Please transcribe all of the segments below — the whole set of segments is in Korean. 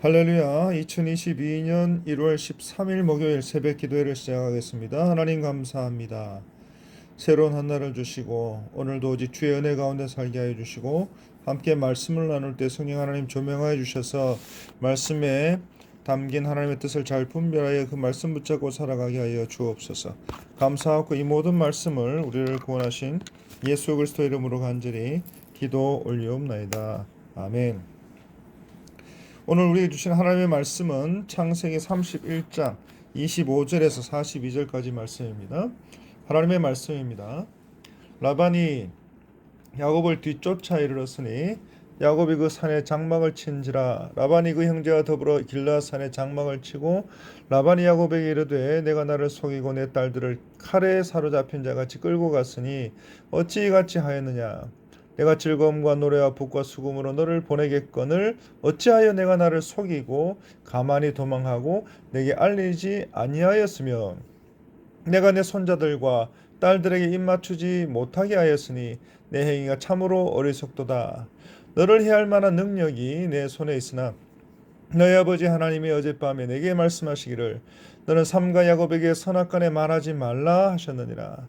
할렐루야. 2022년 1월 13일 목요일 새벽 기도회를 시작하겠습니다. 하나님 감사합니다. 새로운 한 날을 주시고 오늘도 오직 주의 은혜 가운데 살게 하여 주시고 함께 말씀을 나눌 때 성령 하나님 조명하여 주셔서 말씀에 담긴 하나님의 뜻을 잘 분별하여 그 말씀 붙잡고 살아가게 하여 주옵소서. 감사하고 이 모든 말씀을 우리를 구원하신 예수 그리스도 이름으로 간절히 기도 올리옵나이다. 아멘. 오늘 우리에게 주신 하나님의 말씀은 창세기 31장 25절에서 42절까지 말씀입니다. 하나님의 말씀입니다. 라반이 야곱을 뒤쫓아 이르렀으니 야곱이 그 산에 장막을 친지라. 라반이 그 형제와 더불어 길르앗 산에 장막을 치고 라반이 야곱에게 이르되 내가 나를 속이고 내 딸들을 칼에 사로잡힌 자같이 끌고 갔으니 어찌 이같이 하였느냐. 내가 즐거움과 노래와 북과 수금으로 너를 보내겠거늘 어찌하여 내가 나를 속이고 가만히 도망하고 내게 알리지 아니하였으며 내가 내 손자들과 딸들에게 입맞추지 못하게 하였으니 내 행위가 참으로 어리석도다. 너를 해할 만한 능력이 내 손에 있으나 너희 아버지 하나님이 어젯밤에 내게 말씀하시기를 너는 삼가 야곱에게 선악간에 말하지 말라 하셨느니라.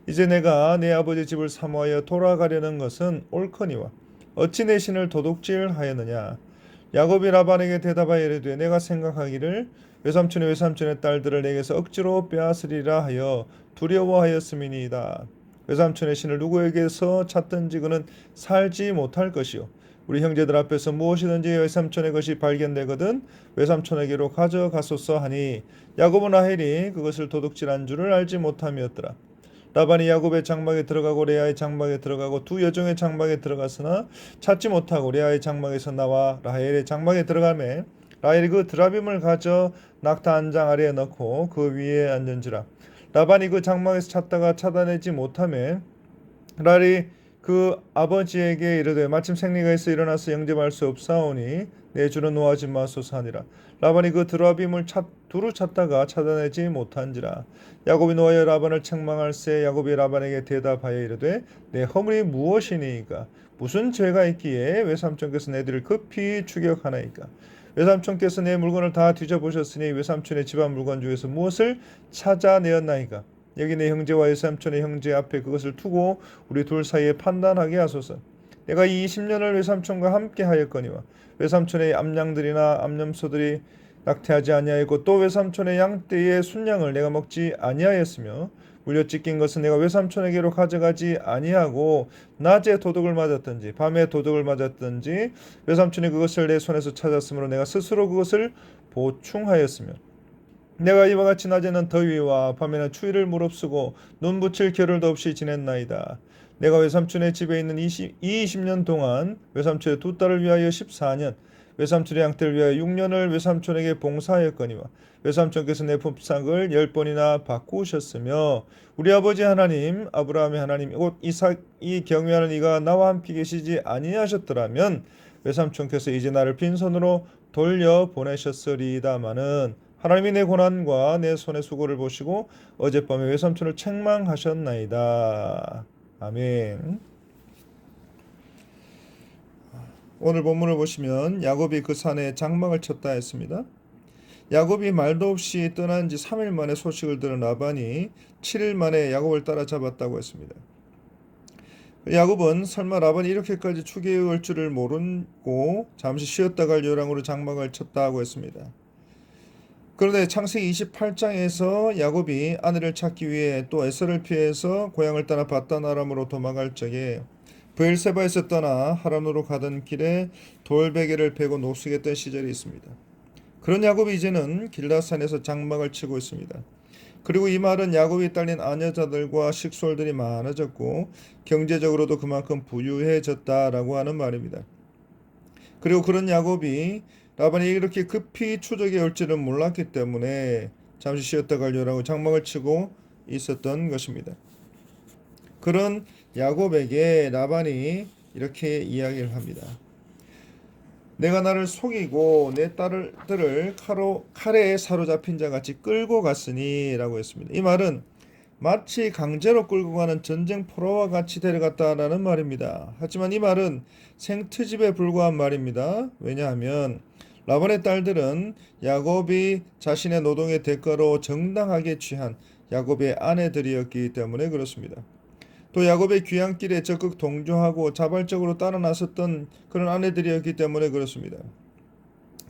이제 내가 내 아버지 집을 사모하여 돌아가려는 것은 옳거니와 어찌 내 신을 도둑질하였느냐. 야곱이 라반에게 대답하여 이르되 내가 생각하기를 외삼촌의 딸들을 내게서 억지로 빼앗으리라 하여 두려워하였음이니이다. 외삼촌의 신을 누구에게서 찾든지 그는 살지 못할 것이요 우리 형제들 앞에서 무엇이든지 외삼촌의 것이 발견되거든 외삼촌에게로 가져가소서 하니 야곱은 라헬이 그것을 도둑질한 줄을 알지 못함이었더라. 라반이 야곱의 장막에 들어가고 레아의 장막에 들어가고 두 여종의 장막에 들어갔으나 찾지 못하고 레아의 장막에서 나와 라헬의 장막에 들어가매 라헬이 그 드라빔을 가져 낙타 한 장 아래에 넣고 그 위에 앉은지라. 라반이 그 장막에서 찾다가 찾아내지 못하매 라헬이 그 아버지에게 이르되 마침 생리가 있어 일어나서 영접할 수 없사오니 내 주는 노하지 마소서 하니라. 라반이 그 드라빔을 두루 찾다가 찾아내지 못한지라. 야곱이 노하여 라반을 책망할세. 야곱이 라반에게 대답하여 이르되 내 허물이 무엇이니이까 무슨 죄가 있기에 외삼촌께서 내 들을 급히 추격하나이까. 외삼촌께서 내 물건을 다 뒤져보셨으니 외삼촌의 집안 물건 중에서 무엇을 찾아내었나이까. 여기 내 형제와 외삼촌의 형제 앞에 그것을 두고 우리 둘 사이에 판단하게 하소서. 내가 이 20년을 외삼촌과 함께 하였거니와 외삼촌의 암양들이나 암염소들이 낙태하지 아니하였고 또 외삼촌의 양떼의 순양을 내가 먹지 아니하였으며 물려 찢긴 것은 내가 외삼촌에게로 가져가지 아니하고 낮에 도둑을 맞았든지 밤에 도둑을 맞았든지 외삼촌이 그것을 내 손에서 찾았으므로 내가 스스로 그것을 보충하였으며 내가 이와 같이 낮에는 더위와 밤에는 추위를 무릅쓰고 눈 붙일 겨를도 없이 지냈나이다. 내가 외삼촌의 집에 있는 20년 동안 외삼촌의 두 딸을 위하여 14년 외삼촌의 양떼를 위하여 6년을 외삼촌에게 봉사하였거니와 외삼촌께서 내 품삯을 10번이나 바꾸셨으며 우리 아버지 하나님 아브라함의 하나님 곧 이삭이 경외하는 이가 나와 함께 계시지 아니하셨더라면 외삼촌께서 이제 나를 빈손으로 돌려보내셨으리다마는 하나님이 내 고난과 내 손의 수고를 보시고 어젯밤에 외삼촌을 책망하셨나이다. 아멘. 오늘 본문을 보시면 야곱이 그 산에 장막을 쳤다 했습니다. 야곱이 말도 없이 떠난 지 3일 만에 소식을 들은 라반이 7일 만에 야곱을 따라잡았다고 했습니다. 야곱은 설마 라반이 이렇게까지 추계해 올 줄을 모르고 잠시 쉬었다 갈 요량으로 장막을 쳤다고 했습니다. 그런데 창세기 28장에서 야곱이 아내를 찾기 위해 또 에서를 피해서 고향을 떠나 바단 아람으로 도망갈 적에 브엘세바에서 떠나 하란으로 가던 길에 돌베개를 베고 노숙했던 시절이 있습니다. 그런 야곱이 이제는 길라산에서 장막을 치고 있습니다. 그리고 이 말은 야곱이 딸린 아내자들과 식솔들이 많아졌고 경제적으로도 그만큼 부유해졌다라고 하는 말입니다. 그리고 그런 야곱이 라반이 이렇게 급히 추적해 올지는 몰랐기 때문에 잠시 쉬었다 가려고 장막을 치고 있었던 것입니다. 그런 야곱에게 라반이 이렇게 이야기를 합니다. 내가 나를 속이고 내 딸들을 칼에 사로잡힌 자같이 끌고 갔으니 라고 했습니다. 이 말은 마치 강제로 끌고 가는 전쟁 포로와 같이 데려갔다라는 말입니다. 하지만 이 말은 생트집에 불과한 말입니다. 왜냐하면 라반의 딸들은 야곱이 자신의 노동의 대가로 정당하게 취한 야곱의 아내들이었기 때문에 그렇습니다. 또 야곱의 귀향길에 적극 동조하고 자발적으로 따라 나섰던 그런 아내들이었기 때문에 그렇습니다.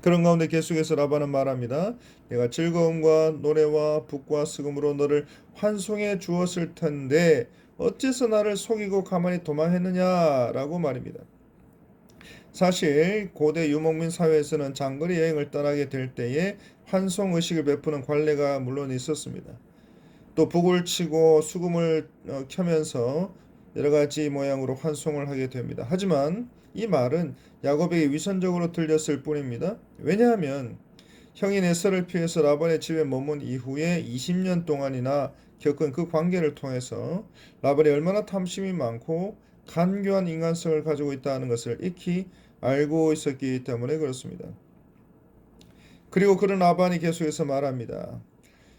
그런 가운데 계속해서 라반은 말합니다. 내가 즐거움과 노래와 북과 수금으로 너를 환송해 주었을 텐데 어째서 나를 속이고 가만히 도망했느냐라고 말입니다. 사실 고대 유목민 사회에서는 장거리 여행을 떠나게 될 때에 환송 의식을 베푸는 관례가 물론 있었습니다. 또 북을 치고 수금을 켜면서 여러 가지 모양으로 환송을 하게 됩니다. 하지만 이 말은 야곱에게 위선적으로 들렸을 뿐입니다. 왜냐하면 형인 에서를 피해서 라반의 집에 머문 이후에 20년 동안이나 겪은 그 관계를 통해서 라반이 얼마나 탐심이 많고 간교한 인간성을 가지고 있다는 것을 익히 알고 있었기 때문에 그렇습니다. 그리고 그런 라반이 계속해서 말합니다.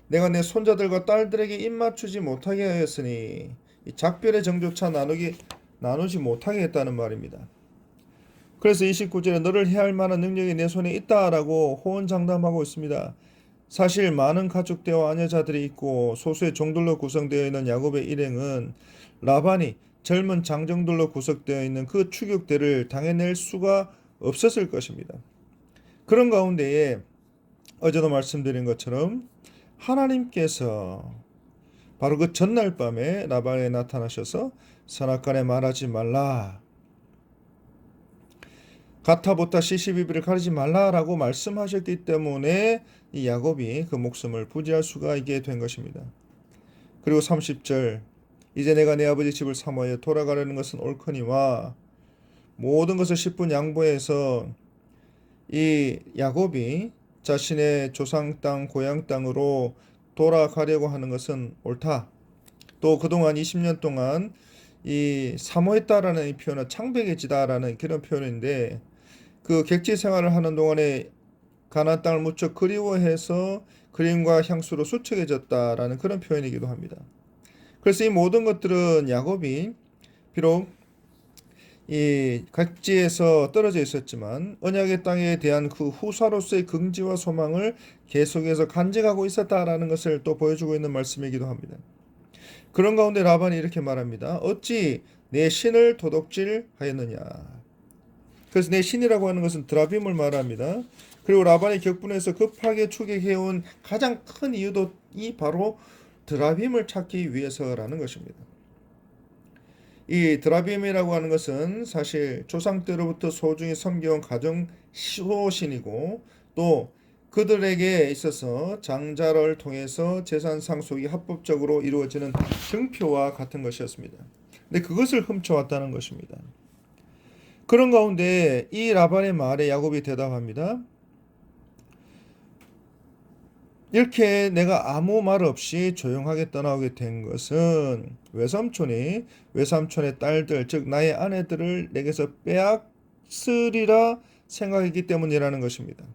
내가 내 손자들과 딸들에게 입맞추지 못하게 하였으니 이 작별의 정조차 나누지 못하게 했다는 말입니다. 그래서 29절에 너를 해할 만한 능력이 내 손에 있다라고 호언장담하고 있습니다. 사실 많은 가축대와 아녀자들이 있고 소수의 종들로 구성되어 있는 야곱의 일행은 라반이 젊은 장정들로 구성되어 있는 그 추격대를 당해낼 수가 없었을 것입니다. 그런 가운데에 어제도 말씀드린 것처럼 하나님께서 바로 그 전날 밤에 라반에 나타나셔서 선악간에 말하지 말라, 가타보타 시시비비를 가리지 말라라고 말씀하셨기 때문에 이 야곱이 그 목숨을 부지할 수가 있게 된 것입니다. 그리고 30절 이제 내가 내 아버지 집을 사모하여 돌아가려는 것은 옳거니와 모든 것을 10분 양보해서 이 야곱이 자신의 조상 땅 고향 땅으로 돌아가려고 하는 것은 옳다. 또 그동안 20년 동안 이 사모했다라는 이 표현은 창백해지다라는 그런 표현인데 그 객지 생활을 하는 동안에 가나안 땅을 무척 그리워해서 그림과 향수로 수척해졌다라는 그런 표현이기도 합니다. 그래서 이 모든 것들은 야곱이 비록 이 각지에서 떨어져 있었지만 언약의 땅에 대한 그 후사로서의 긍지와 소망을 계속해서 간직하고 있었다라는 것을 또 보여주고 있는 말씀이기도 합니다. 그런 가운데 라반이 이렇게 말합니다. 어찌 내 신을 도둑질하였느냐. 그래서 내 신이라고 하는 것은 드라빔을 말합니다. 그리고 라반의 격분에서 급하게 추격해온 가장 큰 이유도 이 바로 드라빔을 찾기 위해서라는 것입니다. 이 드라빔이라고 하는 것은 사실 조상 때로부터 소중히 섬겨온 가정 수호신이고 또 그들에게 있어서 장자를 통해서 재산 상속이 합법적으로 이루어지는 증표와 같은 것이었습니다. 근데 그것을 훔쳐왔다는 것입니다. 그런 가운데 이 라반의 말에 야곱이 대답합니다. 이렇게 내가 아무 말 없이 조용하게 떠나오게 된 것은 외삼촌의 딸들, 즉 나의 아내들을 내게서 빼앗으리라 생각했기 때문이라는 것입니다.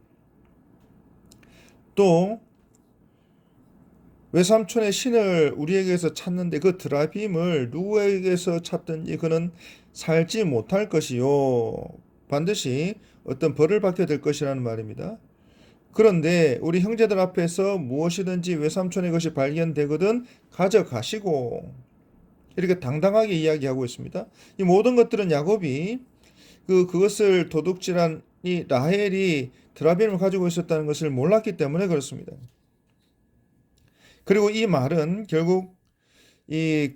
또 외삼촌의 신을 우리에게서 찾는데 그 드라빔을 누구에게서 찾든지 그는 살지 못할 것이요 반드시 어떤 벌을 받게 될 것이라는 말입니다. 그런데 우리 형제들 앞에서 무엇이든지 외삼촌의 것이 발견되거든 가져가시고 이렇게 당당하게 이야기하고 있습니다. 이 모든 것들은 야곱이 그것을 도둑질한 이 라헬이 드라빔을 가지고 있었다는 것을 몰랐기 때문에 그렇습니다. 그리고 이 말은 결국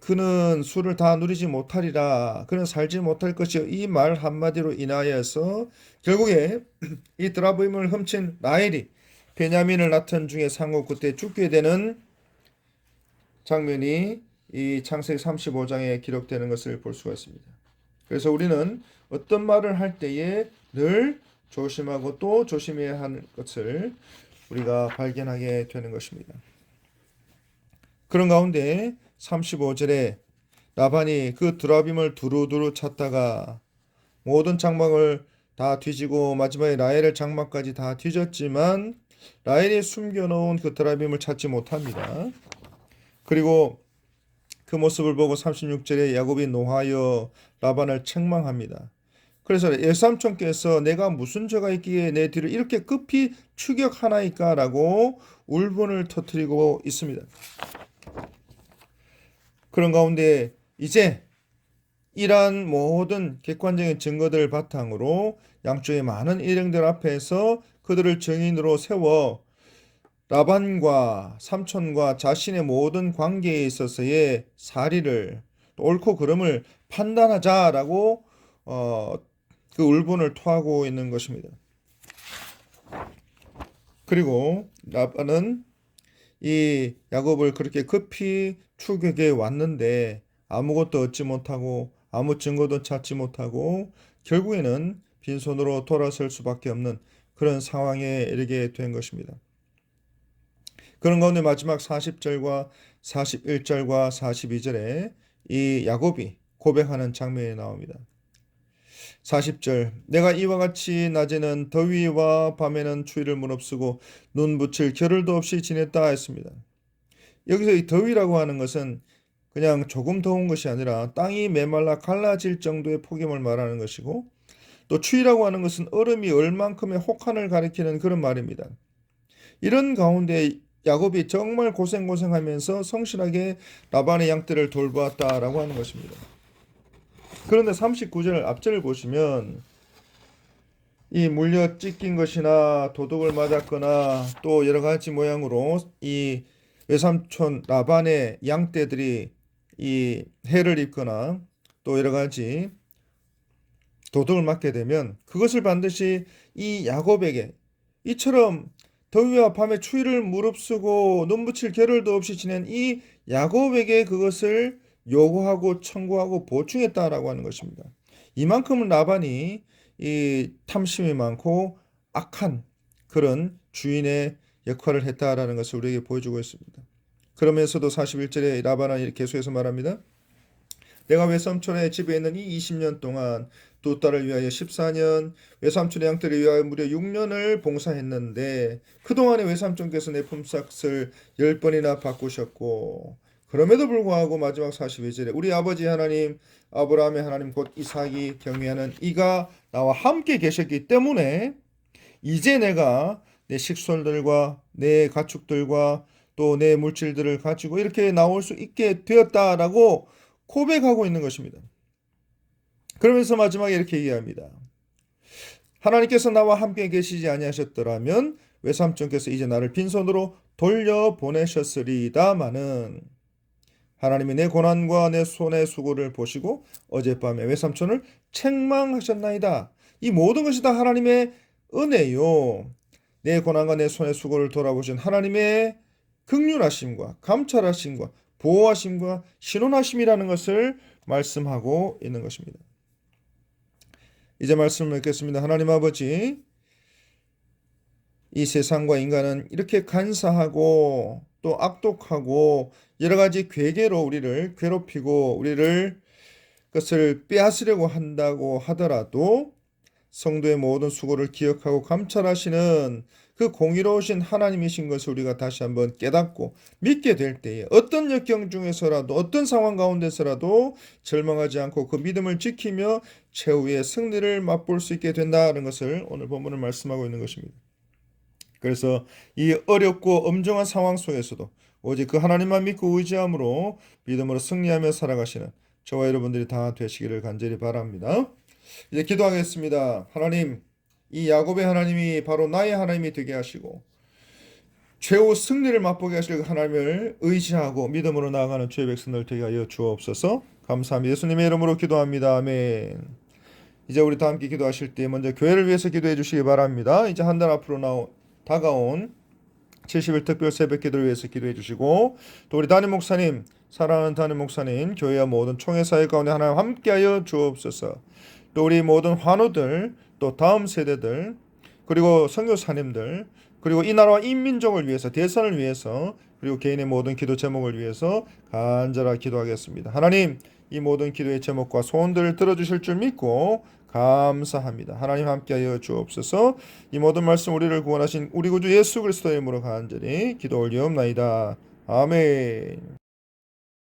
그는 술을 다 누리지 못하리라, 그는 살지 못할 것이요, 이 말 한마디로 인하여서 결국에 이 드라빔을 훔친 라헬이 베냐민을 낳던 중에 상고 그때 죽게 되는 장면이 이 창세기 35장에 기록되는 것을 볼 수가 있습니다. 그래서 우리는 어떤 말을 할 때에 늘 조심하고 또 조심해야 하는 것을 우리가 발견하게 되는 것입니다. 그런 가운데 35절에 라반이 그 드라빔을 두루두루 찾다가 모든 장막을 다 뒤지고 마지막에 라헬의 장막까지 다 뒤졌지만 라헬이 숨겨놓은 그 드라빔을 찾지 못합니다. 그리고 그 모습을 보고 36절에 야곱이 노하여 라반을 책망합니다. 그래서 외삼촌께서 내가 무슨 죄가 있기에 내 뒤를 이렇게 급히 추격하나이까 라고 울분을 터뜨리고 있습니다. 그런 가운데 이제 이러한 모든 객관적인 증거들을 바탕으로 양쪽의 많은 일행들 앞에서 그들을 증인으로 세워 라반과 삼촌과 자신의 모든 관계에 있어서의 사리를 또 옳고 그름을 판단하자라고 그 울분을 토하고 있는 것입니다. 그리고 라반은 이 야곱을 그렇게 급히 추격해 왔는데 아무것도 얻지 못하고 아무 증거도 찾지 못하고 결국에는 빈손으로 돌아설 수밖에 없는 그런 상황에 이르게 된 것입니다. 그런 가운데 마지막 40절과 41절과 42절에 이 야곱이 고백하는 장면이 나옵니다. 40절 내가 이와 같이 낮에는 더위와 밤에는 추위를 무릅쓰고 눈 붙일 겨를도 없이 지냈다 했습니다. 여기서 이 더위라고 하는 것은 그냥 조금 더운 것이 아니라 땅이 메말라 갈라질 정도의 폭염을 말하는 것이고 또 추위라고 하는 것은 얼음이 얼만큼의 혹한을 가리키는 그런 말입니다. 이런 가운데 야곱이 정말 고생하면서 성실하게 라반의 양떼를 돌보았다라고 하는 것입니다. 그런데 39절 앞절을 보시면 이 물려 찢긴 것이나 도둑을 맞았거나 또 여러 가지 모양으로 이 외삼촌 라반의 양떼들이 이 해를 입거나 또 여러 가지 도둑을 맞게 되면 그것을 반드시 이 야곱에게 이처럼 더위와 밤에 추위를 무릅쓰고 눈 붙일 겨를도 없이 지낸 이 야곱에게 그것을 요구하고 청구하고 보충했다라고 하는 것입니다. 이만큼은 라반이 이 탐심이 많고 악한 그런 주인의 역할을 했다라는 것을 우리에게 보여주고 있습니다. 그러면서도 41절에 라반은 이렇게 계속해서 말합니다. 내가 외삼촌의 집에 있는 이 20년 동안 두 딸을 위하여 14년, 외삼촌의 양떼를 위하여 무려 6년을 봉사했는데 그동안에 외삼촌께서 내 품삯을 10번이나 바꾸셨고 그럼에도 불구하고 마지막 42절에 우리 아버지 하나님 아브라함의 하나님 곧 이삭이 경외하는 이가 나와 함께 계셨기 때문에 이제 내가 내 식솔들과 내 가축들과 또 내 물질들을 가지고 이렇게 나올 수 있게 되었다라고 고백하고 있는 것입니다. 그러면서 마지막에 이렇게 얘기합니다. 하나님께서 나와 함께 계시지 아니하셨더라면 외삼촌께서 이제 나를 빈손으로 돌려보내셨으리다마는 하나님이 내 고난과 내 손의 수고를 보시고 어젯밤에 외삼촌을 책망하셨나이다. 이 모든 것이 다 하나님의 은혜요. 내 고난과 내 손의 수고를 돌아보신 하나님의 긍휼하심과 감찰하심과 보호하심과 신원하심이라는 것을 말씀하고 있는 것입니다. 이제 말씀을 맺겠습니다. 하나님 아버지, 이 세상과 인간은 이렇게 간사하고 또 악독하고 여러 가지 괴계로 우리를 괴롭히고 우리를 그것을 빼앗으려고 한다고 하더라도 성도의 모든 수고를 기억하고 감찰하시는 그 공의로우신 하나님이신 것을 우리가 다시 한번 깨닫고 믿게 될 때에 어떤 역경 중에서라도 어떤 상황 가운데서라도 절망하지 않고 그 믿음을 지키며 최후의 승리를 맛볼 수 있게 된다는 것을 오늘 본문을 말씀하고 있는 것입니다. 그래서 이 어렵고 엄중한 상황 속에서도 오직 그 하나님만 믿고 의지함으로 믿음으로 승리하며 살아가시는 저와 여러분들이 다 되시기를 간절히 바랍니다. 이제 기도하겠습니다. 하나님, 이 야곱의 하나님이 바로 나의 하나님이 되게 하시고 최후 승리를 맛보게 하실 하나님을 의지하고 믿음으로 나아가는 주의 백성들 되게 하여 주옵소서. 감사합니다. 예수님의 이름으로 기도합니다. 아멘. 이제 우리 다 함께 기도하실 때 먼저 교회를 위해서 기도해 주시기 바랍니다. 이제 한 달 앞으로 다가온 70일 특별 새벽 기도를 위해서 기도해 주시고 또 우리 담임 목사님, 사랑하는 담임 목사님, 교회와 모든 총회 사회 가운데 하나님 함께하여 주옵소서. 또 우리 모든 환우들, 또 다음 세대들, 그리고 선교사님들, 그리고 이 나라와 이 민족을 위해서, 대선을 위해서, 그리고 개인의 모든 기도 제목을 위해서 간절하게 기도하겠습니다. 하나님, 이 모든 기도의 제목과 소원들을 들어주실 줄 믿고 감사합니다. 하나님 함께하여 주옵소서. 이 모든 말씀 우리를 구원하신 우리 구주 예수 그리스도의 이름으로 간절히 기도 올리옵나이다. 아멘.